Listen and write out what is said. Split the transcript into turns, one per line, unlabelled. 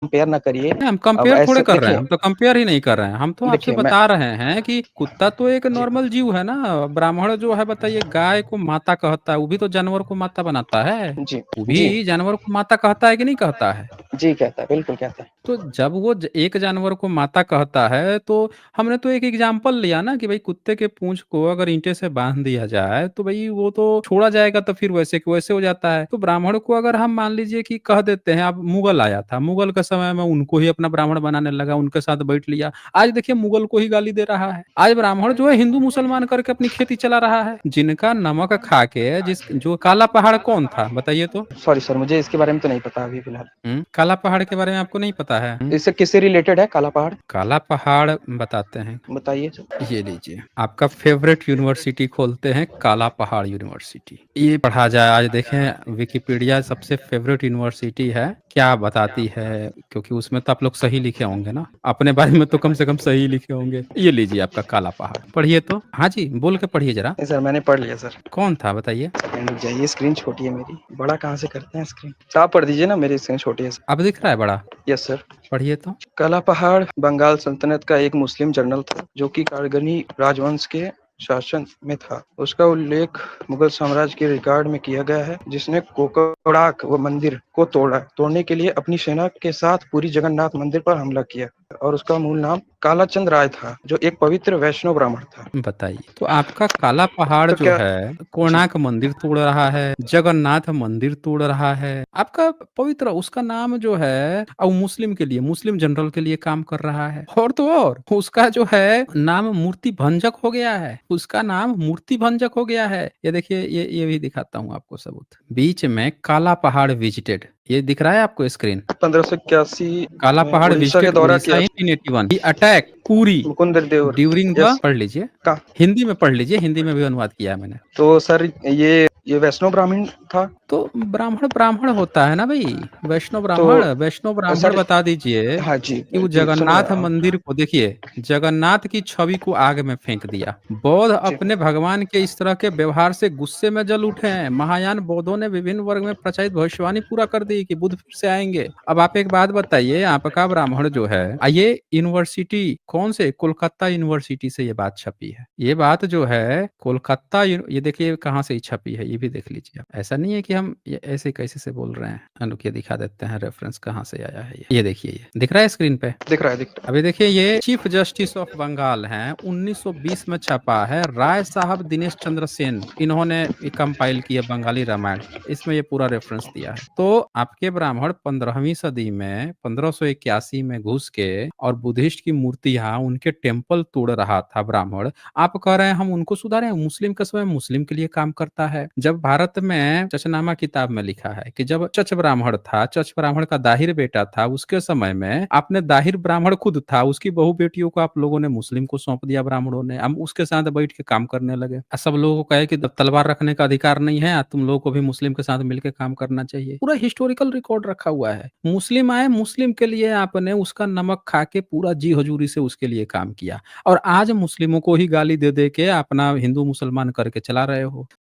Compare ना करिए।
नहीं, हम
अब
कंपेयर थोड़े
ऐसे
कर रहे हैं,
देखिए,
हम तो कंपेयर ही नहीं कर रहे हैं। हम तो आपसे
देखिए मैं
बता रहे हैं कि कुत्ता तो एक
जी,
नॉर्मल जीव है ना। ब्राह्मण जो है बताइए, गाय को माता कहता है, वो भी तो जानवर को माता बनाता है।
जी,
वो
जी,
भी जानवर को माता कहता है कि नहीं कहता है?
जी कहता है, बिल्कुल कहता है।
तो जब वो एक जानवर को माता कहता है, तो हमने तो एक एग्जाम्पल लिया ना कि भाई कुत्ते के पूंछ को अगर ईंटे से बांध दिया जाए तो भाई वो तो छोड़ा जाएगा, तो फिर वैसे के वैसे हो जाता है। तो ब्राह्मण को अगर हम मान लीजिए कि कह देते हैं, अब मुगल आया था, मुगल के समय में उनको ही अपना ब्राह्मण बनाने लगा, उनके साथ बैठ लिया। आज देखिए मुगल को ही गाली दे रहा है। आज ब्राह्मण जो है हिंदू मुसलमान करके अपनी खेती चला रहा है। जिनका नमक खा के जिस जो काला पहाड़ कौन था बताइए तो?
सॉरी सर, मुझे इसके बारे में तो नहीं पता अभी फिलहाल।
काला पहाड़ के बारे में आपको नहीं पता है?
इससे किससे रिलेटेड है काला पहाड़?
काला पहाड़ बताते हैं।
बताइए सर।
ये लीजिए, आपका फेवरेट यूनिवर्सिटी खोलते हैं, काला पहाड़ यूनिवर्सिटी। ये पढ़ा जाए, आज देखें विकिपीडिया सबसे फेवरेट यूनिवर्सिटी है, क्या बताती है। क्योंकि उसमें तो आप लोग सही लिखे होंगे ना, अपने बारे में तो कम से कम सही लिखे होंगे। ये लीजिए आपका काला पहाड़, पढ़िए तो। हाँ जी, बोल के पढ़िए जरा।
नहीं सर, मैंने पढ़ लिया सर।
कौन था बताइए?
सेकंड रुक जाइए, स्क्रीन छोटी है मेरी, बड़ा कहाँ से करते हैं स्क्रीन। तो आप पढ़ दीजिए ना, मेरी स्क्रीन छोटी है सर।
अब दिख रहा है बड़ा?
Yes sir.
पढ़िए तो।
काला पहाड़ बंगाल सल्तनत का एक मुस्लिम जनरल था जो कि कारगनी राजवंश के शासन में था। उसका उल्लेख मुगल साम्राज्य के रिकॉर्ड में किया गया है, जिसने कोकड़ाक व मंदिर को तोड़ने के लिए अपनी सेना के साथ पूरी जगन्नाथ मंदिर पर हमला किया। और उसका मूल नाम कालाचंद राय था, जो एक पवित्र वैष्णव ब्राह्मण था।
बताइए, तो आपका काला पहाड़
तो
जो
क्या
है
जी,
कोणार्क मंदिर तोड़ रहा है, जगन्नाथ मंदिर तोड़ रहा है, आपका पवित्र उसका नाम जो है, और मुस्लिम के लिए, मुस्लिम जनरल के लिए काम कर रहा है। और तो और उसका जो है नाम मूर्ति भंजक हो गया है, उसका नाम मूर्ति भंजक हो गया है। ये देखिए, ये भी दिखाता हूँ आपको सबूत। बीच में काला पहाड़ विजिटेड, ये दिख रहा है आपको स्क्रीन?
1581
काला
में
पहाड़
उड़ीसा के
विजिटेड
दौरा
उड़ीसा
किया
in 1881, he attack Puri
Mukund Dev.
During the,
yes
पढ़ लीजिए,
का
हिंदी में पढ़ लीजिए, हिंदी में भी अनुवाद किया है मैंने।
तो सर ये वैष्णव ब्राह्मण था।
तो ब्राह्मण ब्राह्मण होता है ना भाई, वैष्णव
तो
ब्राह्मण, वैष्णव ब्राह्मण
सर,
बता दीजिए
हाँ जी,
कि वो
जी सुनिए
जगन्नाथ मंदिर को देखिए, जगन्नाथ की छवि को आग में फेंक दिया। बौद्ध
जी,
अपने भगवान के इस तरह के व्यवहार से गुस्से में जल उठे हैं। महायान बौद्धों ने विभिन्न वर्ग में प्रचलित भविष्यवाणी पूरा कर दी कि बुद्ध फिर से आएंगे। अब आप एक बात बताइए, आपका ब्राह्मण जो है, ये यूनिवर्सिटी कौन से, कोलकाता यूनिवर्सिटी से ये बात छपी है। ये बात जो है कोलकाता ये देखिए कहाँ से ही छपी है, ये भी देख लीजिए आप। ऐसा नहीं है कि हम ये ऐसे कैसे से बोल रहे हैं। रुकिए दिखा देते हैं रेफरेंस कहाँ से आया है। ये देखिए, ये दिख रहा है स्क्रीन पे?
दिख रहा है, दिख रहा
अभी देखिए, ये चीफ जस्टिस ऑफ बंगाल हैं, 1920 में छपा है, राय साहब दिनेश चंद्र सेन, इन्होंने कंपाइल किया बंगाली रामायण, इसमें ये पूरा रेफरेंस दिया है। तो आपके ब्राह्मण 15वीं सदी में 1581 में घुस के और बुद्धिस्ट की मूर्तियां, उनके टेम्पल तोड़ रहा था ब्राह्मण। आप कह रहे हैं हम उनको सुधारें, मुस्लिम के समय मुस्लिम के लिए काम करता है। जब भारत में चचनामा किताब में लिखा है कि जब चच ब्राह्मण था, चच ब्राह्मण का दाहिर बेटा था, उसके समय में आपने दाहिर ब्राह्मण खुद था, उसकी बहु बेटियों को आप लोगों ने मुस्लिम को सौंप दिया ब्राह्मणों ने, हम उसके साथ बैठ के काम करने लगे। सब लोगों को कहे कि तलवार रखने का अधिकार नहीं है, तुम लोगों को भी मुस्लिम के साथ मिलकर काम करना चाहिए। पूरा हिस्टोरिकल रिकॉर्ड रखा हुआ है। मुस्लिम आए, मुस्लिम के लिए आपने उसका नमक खा के पूरा जी हजूरी से उसके लिए काम किया, और आज मुस्लिमों को ही गाली दे दे के अपना हिंदू मुसलमान करके चला रहे हो।